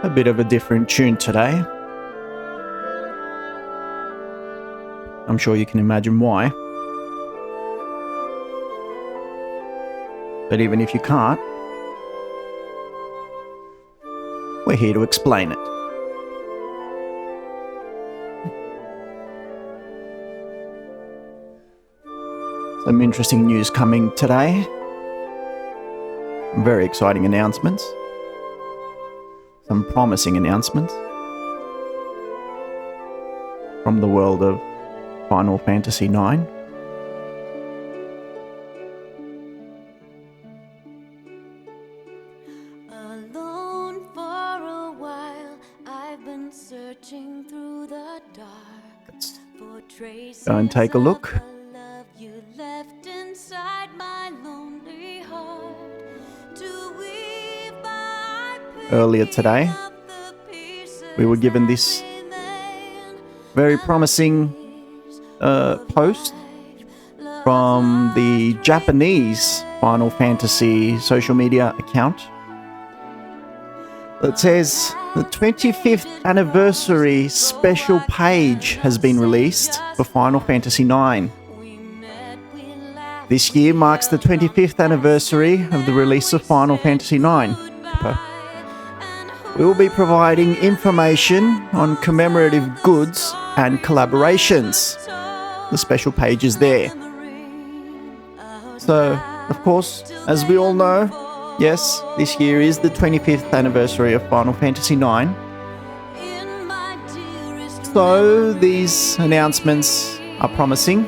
A bit of a different tune today. I'm sure you can imagine why. But even if you can't, we're here to explain it. Some interesting news coming today. Very exciting announcements. Some promising announcements from the world of Final Fantasy IX. Alone for a while, I've been searching through the dark for traces. Go and take a look. Of the love you left inside my lonely heart. To weave my Earlier today, we were given this very promising post from the Japanese Final Fantasy social media account that says the 25th anniversary special page has been released for Final Fantasy IX. This year marks the 25th anniversary of the release of Final Fantasy IX. We will be providing information on commemorative goods and collaborations. The special page is there. So, of course, as we all know, yes, this year is the 25th anniversary of Final Fantasy IX. So, these announcements are promising.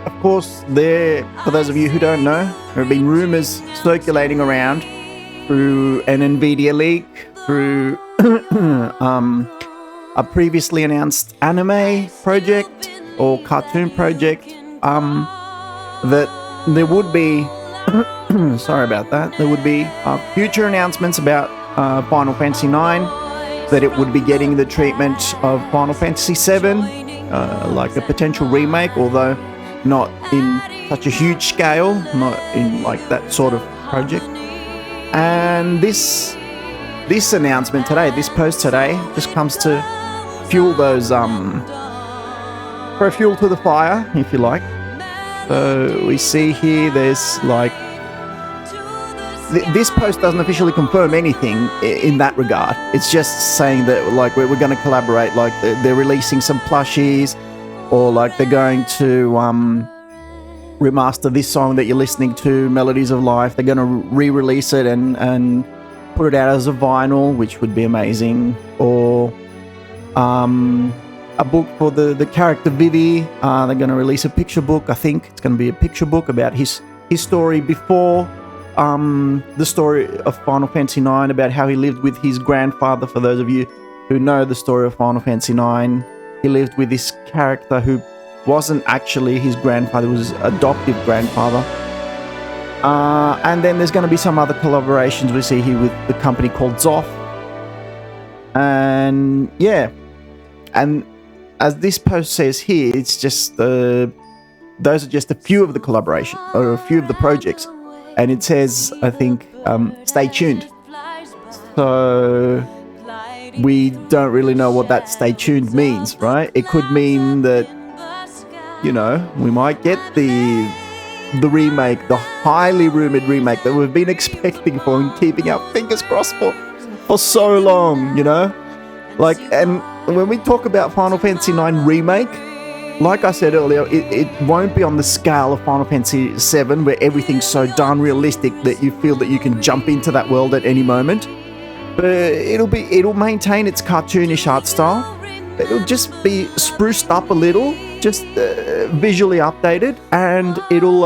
Of course, for those of you who don't know, there have been rumors circulating around through an NVIDIA leak, through a previously announced anime project or cartoon project, that there would be sorry about that, there would be future announcements about Final Fantasy IX, that it would be getting the treatment of Final Fantasy VII, like a potential remake, although not in such a huge scale, not in like that sort of project. And this announcement today, this post today, just comes to fuel those, for fuel to the fire, if you like. So we see here there's like, this post doesn't officially confirm anything in that regard. It's just saying that like we're going to collaborate, like they're releasing some plushies, or like they're going to remaster this song that you're listening to, Melodies of Life. They're going to re-release it and put it out as a vinyl, which would be amazing. Or a book for the character Vivi. They're going to release a picture book. I think it's going to be a picture book about his story before the story of Final Fantasy IX, about how he lived with his grandfather. For those of you who know the story of Final Fantasy IX, he lived with this character who wasn't actually his grandfather, was his adoptive grandfather. And then there's going to be some other collaborations we see here with the company called Zoff. And yeah, and as this post says here, it's just those are just a few of the collaboration, or a few of the projects. And it says, I think, stay tuned. So we don't really know what that stay tuned means, right? It could mean that, you know, we might get the remake, the highly rumored remake that we've been expecting for and keeping our fingers crossed for so long, you know? Like, and when we talk about Final Fantasy IX remake, like I said earlier, it won't be on the scale of Final Fantasy VII, where everything's so darn realistic that you feel that you can jump into that world at any moment. But it'll maintain its cartoonish art style. It'll just be spruced up a little, just visually updated, and it'll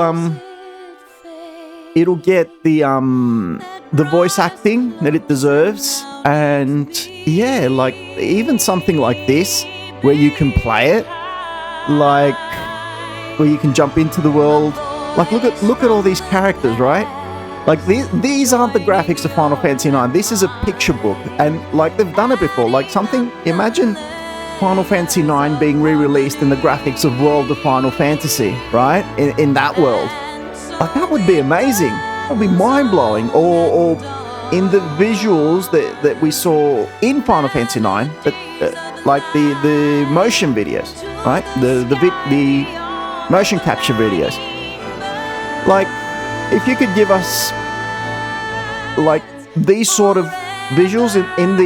get the voice acting that it deserves. And yeah, like even something like this, where you can play it, like where you can jump into the world. Like, look at all these characters, right? Like, these aren't the graphics of Final Fantasy IX. This is a picture book, and like they've done it before. Like something, imagine Final Fantasy IX being re-released in the graphics of World of Final Fantasy, right? In that world, like that would be amazing. That would be mind-blowing. Or in the visuals that we saw in Final Fantasy IX, like the motion videos, right? The motion capture videos. Like, if you could give us like these sort of visuals in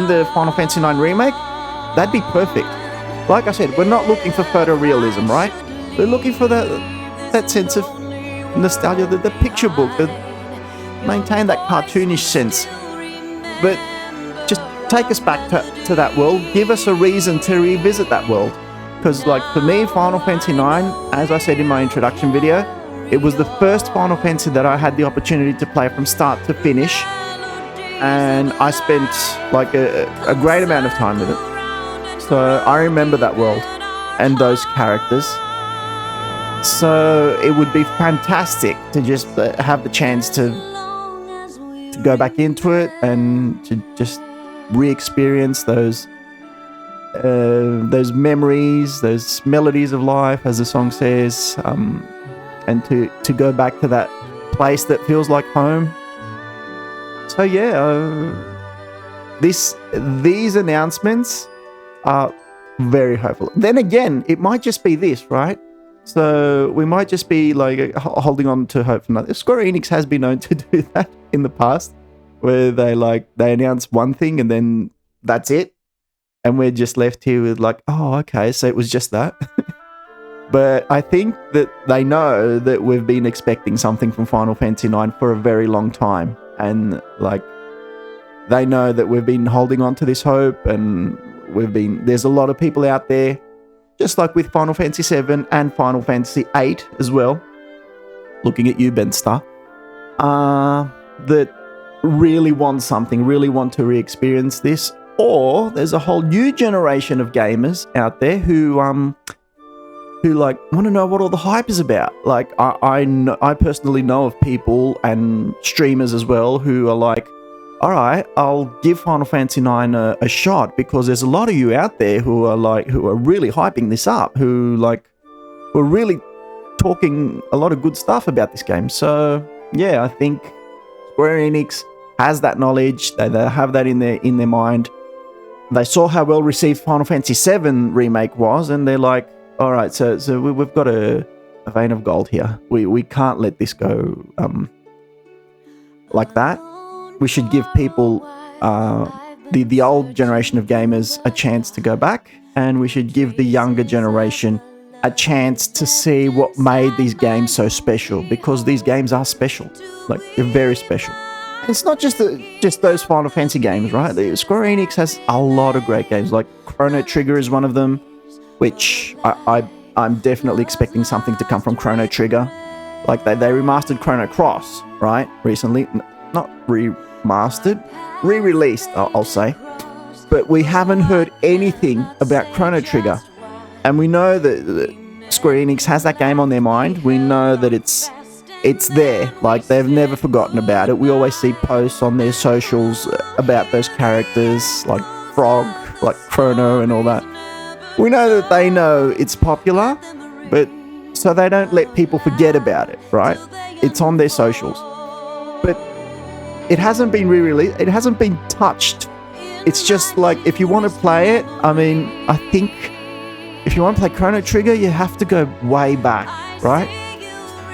the Final Fantasy IX remake, that'd be perfect. Like I said, we're not looking for photorealism, right? We're looking for that sense of nostalgia, the picture book, maintain that cartoonish sense. But just take us back to that world. Give us a reason to revisit that world. Because, like, for me, Final Fantasy IX, as I said in my introduction video, it was the first Final Fantasy that I had the opportunity to play from start to finish. And I spent, like, a great amount of time with it. So I remember that world and those characters. So it would be fantastic to just have the chance to go back into it and to just re-experience those memories, those melodies of life, as the song says, and to go back to that place that feels like home. So yeah, these announcements are very hopeful. Then again, it might just be this, right? So we might just be like holding on to hope for nothing. Square Enix has been known to do that in the past, where they announce one thing and then that's it, and we're just left here with like, oh, okay, so it was just that. But I think that they know that we've been expecting something from Final Fantasy IX for a very long time, and like they know that we've been holding on to this hope, and there's a lot of people out there, just like with Final Fantasy VII and Final Fantasy VIII as well, looking at you, Benster, that really want something, really want to re-experience this. Or there's a whole new generation of gamers out there who like want to know what all the hype is about. Like I personally know of people and streamers as well who are like, all right, I'll give Final Fantasy IX a shot, because there's a lot of you out there who are really hyping this up, who are really talking a lot of good stuff about this game. So yeah, I think Square Enix has that knowledge. They have that in their mind. They saw how well received Final Fantasy VII remake was, and they're like, all right, so we've got a vein of gold here. We can't let this go like that. We should give people, the old generation of gamers, a chance to go back, and we should give the younger generation a chance to see what made these games so special, because these games are special. Like, they're very special. And it's not just those Final Fantasy games, right? Square Enix has a lot of great games. Like Chrono Trigger is one of them, which I'm definitely expecting something to come from Chrono Trigger. Like they remastered Chrono Cross, right? Recently. Not remastered, re-released, I'll say. But we haven't heard anything about Chrono Trigger. And we know that Square Enix has that game on their mind. We know that it's there. Like, they've never forgotten about it. We always see posts on their socials about those characters, like Frog, like Chrono and all that. We know that they know it's popular, but so they don't let people forget about it, right? It's on their socials. But it hasn't been re-released. It hasn't been touched. It's just like, if you want to play it, I mean, I think if you want to play Chrono Trigger, you have to go way back, right?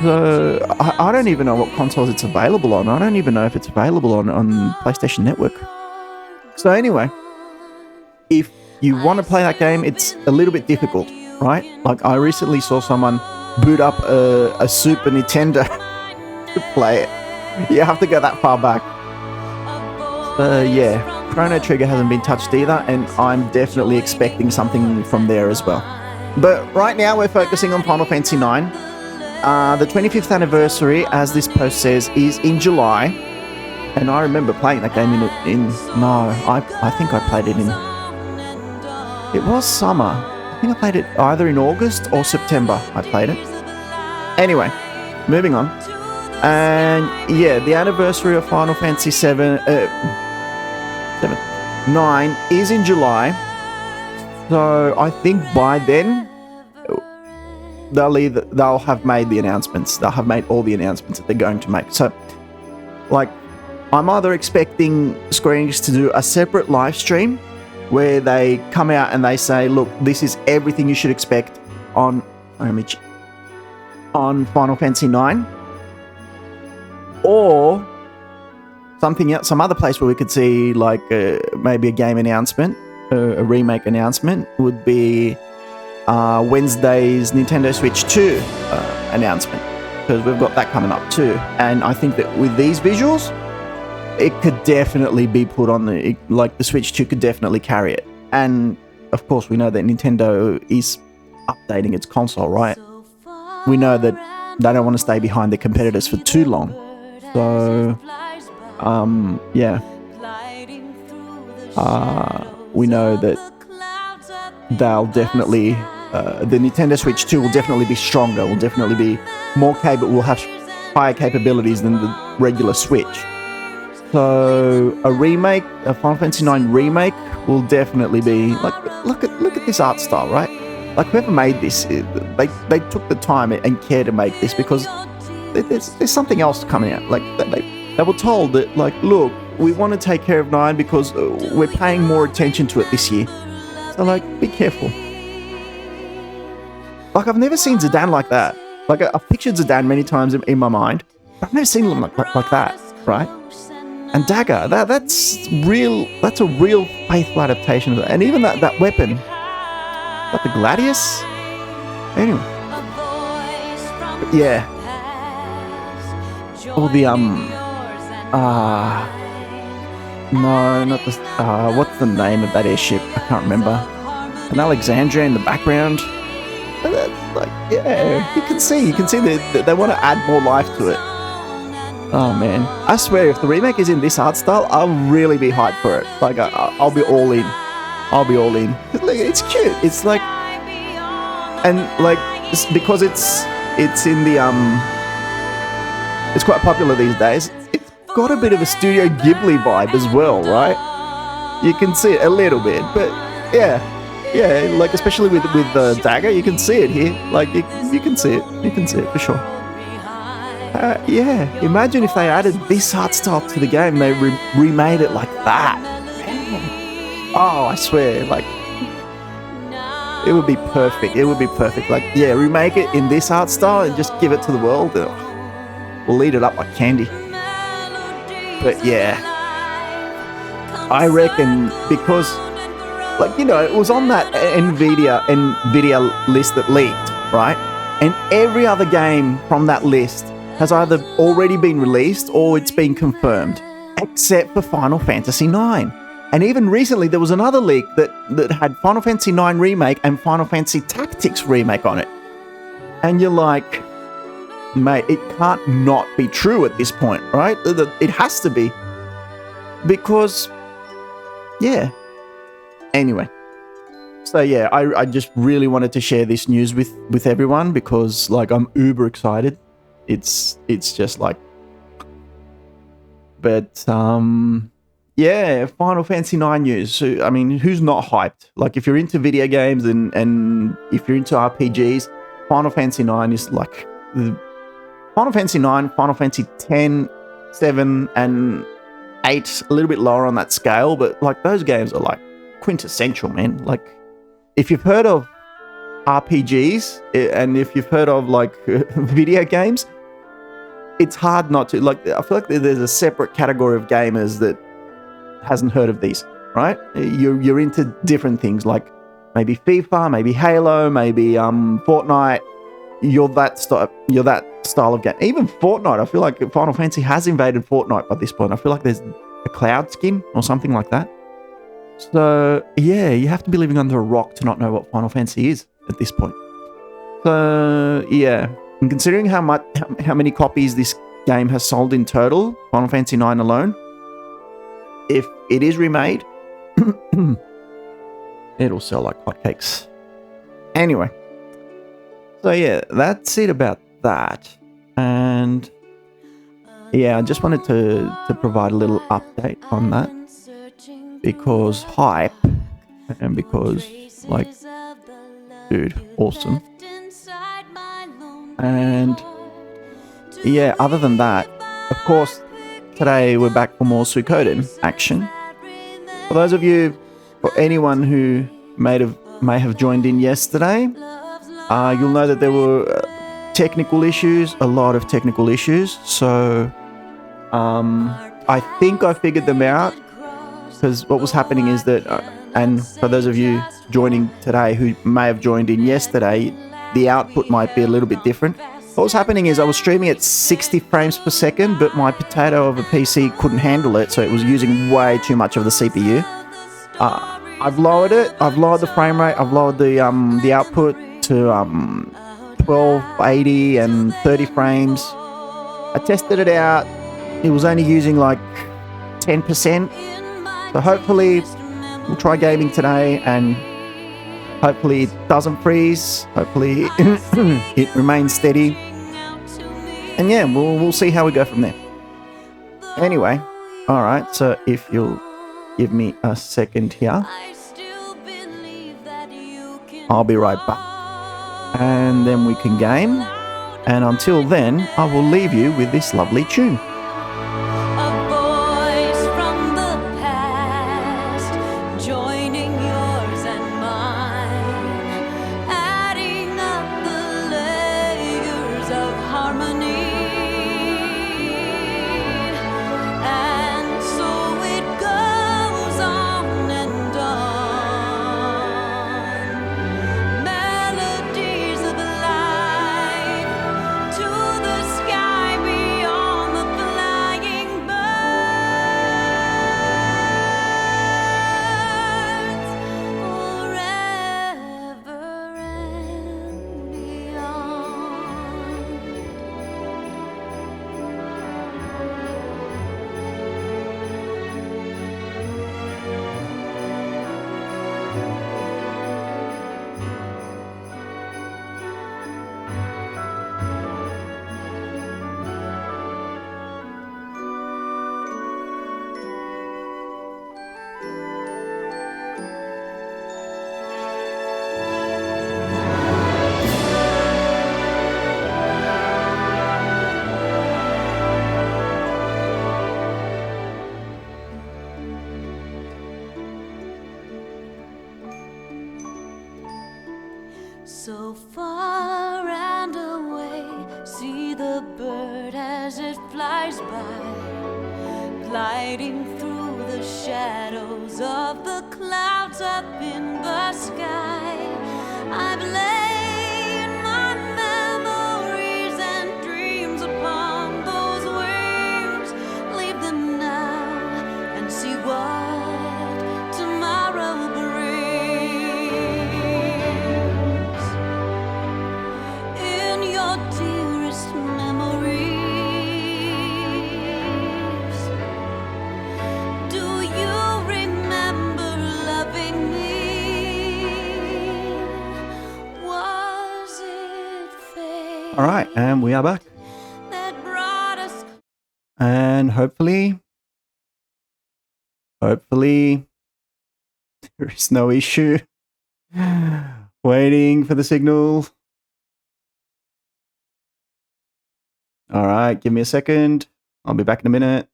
So I don't even know what consoles it's available on. I don't even know if it's available on PlayStation Network. So anyway, if you want to play that game, it's a little bit difficult, right? Like, I recently saw someone boot up a Super Nintendo to play it. You have to go that far back. Yeah, Chrono Trigger hasn't been touched either, and I'm definitely expecting something from there as well. But right now we're focusing on Final Fantasy IX. The 25th anniversary, as this post says, is in July, and I remember playing that game I think I played it in... It was summer. think I played it either in August or September. I played it. Anyway, moving on. And yeah, the anniversary of Final Fantasy 9 is in July. So I think by then they'll have made the announcements. They'll have made all the announcements that they're going to make. So like, I'm either expecting Square Enix to do a separate live stream where they come out and they say, look, this is everything you should expect on Final Fantasy 9, or something else, some other place where we could see like maybe a game announcement, a remake announcement would be Wednesday's Nintendo Switch 2 announcement, because we've got that coming up too. And I think that with these visuals, it could definitely be put on the Switch 2 could definitely carry it. And of course, we know that Nintendo is updating its console, right? We know that they don't want to stay behind their competitors for too long. So, yeah. We know that they'll definitely, the Nintendo Switch 2 will definitely be stronger, will definitely be more capable, will have higher capabilities than the regular Switch. So a remake, a Final Fantasy 9 remake, will definitely be like, look at this art style, right? Like, whoever made this, they took the time and care to make this, because there's something else coming out. Like, they were told that, like, look, we want to take care of 9 because we're paying more attention to it this year. So, like, be careful. Like, I've never seen Zidane like that. Like, I've pictured Zidane many times in my mind, but I've never seen him like that, right? And Dagger, that's a real faithful adaptation of that. And even that weapon, like the Gladius? Anyway. But yeah. Or the, no, not the, what's the name of that airship? I can't remember. An Alexandria in the background. But that's like, yeah, you can see that they want to add more life to it. Oh man, I swear, if the remake is in this art style, I'll really be hyped for it. Like, I'll be all in. I'll be all in. It's cute. It's like, and like, because it's in the it's quite popular these days. It's got a bit of a Studio Ghibli vibe as well, right? You can see it a little bit, but yeah, like especially with the Dagger, you can see it here. Like you can see it for sure. Yeah, imagine if they added this art style to the game, they remade it like that. Oh, I swear, like, it would be perfect. It would be perfect. Like, yeah, remake it in this art style and just give it to the world. We'll eat it up like candy. But yeah, I reckon because, like, you know, it was on that NVIDIA list that leaked, right? And every other game from that list has either already been released or it's been confirmed, except for Final Fantasy 9. And even recently, there was another leak that had Final Fantasy 9 Remake and Final Fantasy Tactics Remake on it. And you're like, mate, it can't not be true at this point, right? It has to be. Because, yeah. Anyway. So yeah, I just really wanted to share this news with everyone because, like, I'm uber excited. It's just like, but yeah, Final Fantasy 9 news. So, I mean, who's not hyped? Like, if you're into video games and if you're into RPGs, Final Fantasy 9 is like Final Fantasy 9, Final Fantasy 10, 7, and 8, a little bit lower on that scale, but like those games are like quintessential, man. Like, if you've heard of RPGs and if you've heard of like video games, it's hard not to. Like, I feel like there's a separate category of gamers that hasn't heard of these, right? You're into different things, like maybe FIFA, maybe Halo, maybe Fortnite. You're that style of game. Even Fortnite, I feel like Final Fantasy has invaded Fortnite by this point. I feel like there's a cloud skin or something like that. So yeah, you have to be living under a rock to not know what Final Fantasy is at this point. So yeah, and considering how many copies this game has sold in total, Final Fantasy 9 alone, if it is remade, it'll sell like hotcakes. Anyway, so yeah, that's it about that. And yeah, I just wanted to provide a little update on that because hype and because like, dude, awesome. And yeah, other than that, of course, today we're back for more Suikoden action. For those of you, or anyone who may have joined in yesterday, you'll know that there were technical issues, a lot of technical issues. So I think I figured them out because what was happening is that, and for those of you joining today who may have joined in yesterday, the output might be a little bit different. What was happening is I was streaming at 60 frames per second, but my potato of a PC couldn't handle it, so it was using way too much of the CPU. I've lowered it. I've lowered the frame rate. I've lowered the output to 1280 and 30 frames. I tested it out. It was only using like 10%. So hopefully we'll try gaming today and hopefully it doesn't freeze. Hopefully it remains steady. And yeah, we'll see how we go from there. Anyway, all right. So if you'll give me a second here, I'll be right back. And then we can game. And until then, I will leave you with this lovely tune. So far and away, see the bird as it flies by, gliding through the shadows of the clouds up in the sky. I've laid my memories and dreams upon those wings. Leave them now and see what tomorrow brings. Dearest memories, do you remember loving me? Was it fate? All right, and we are back. That brought us. And hopefully there is no issue. Waiting for the signal. All right, give me a second. I'll be back in a minute.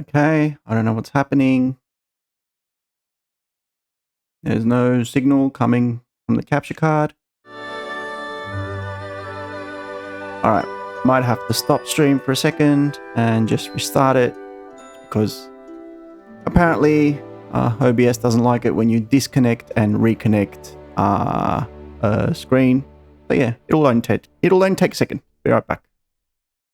Okay, I don't know what's happening. There's no signal coming from the capture card. Alright, might have to stop stream for a second and just restart it because apparently OBS doesn't like it when you disconnect and reconnect a screen. So yeah, it'll only take a second. Be right back.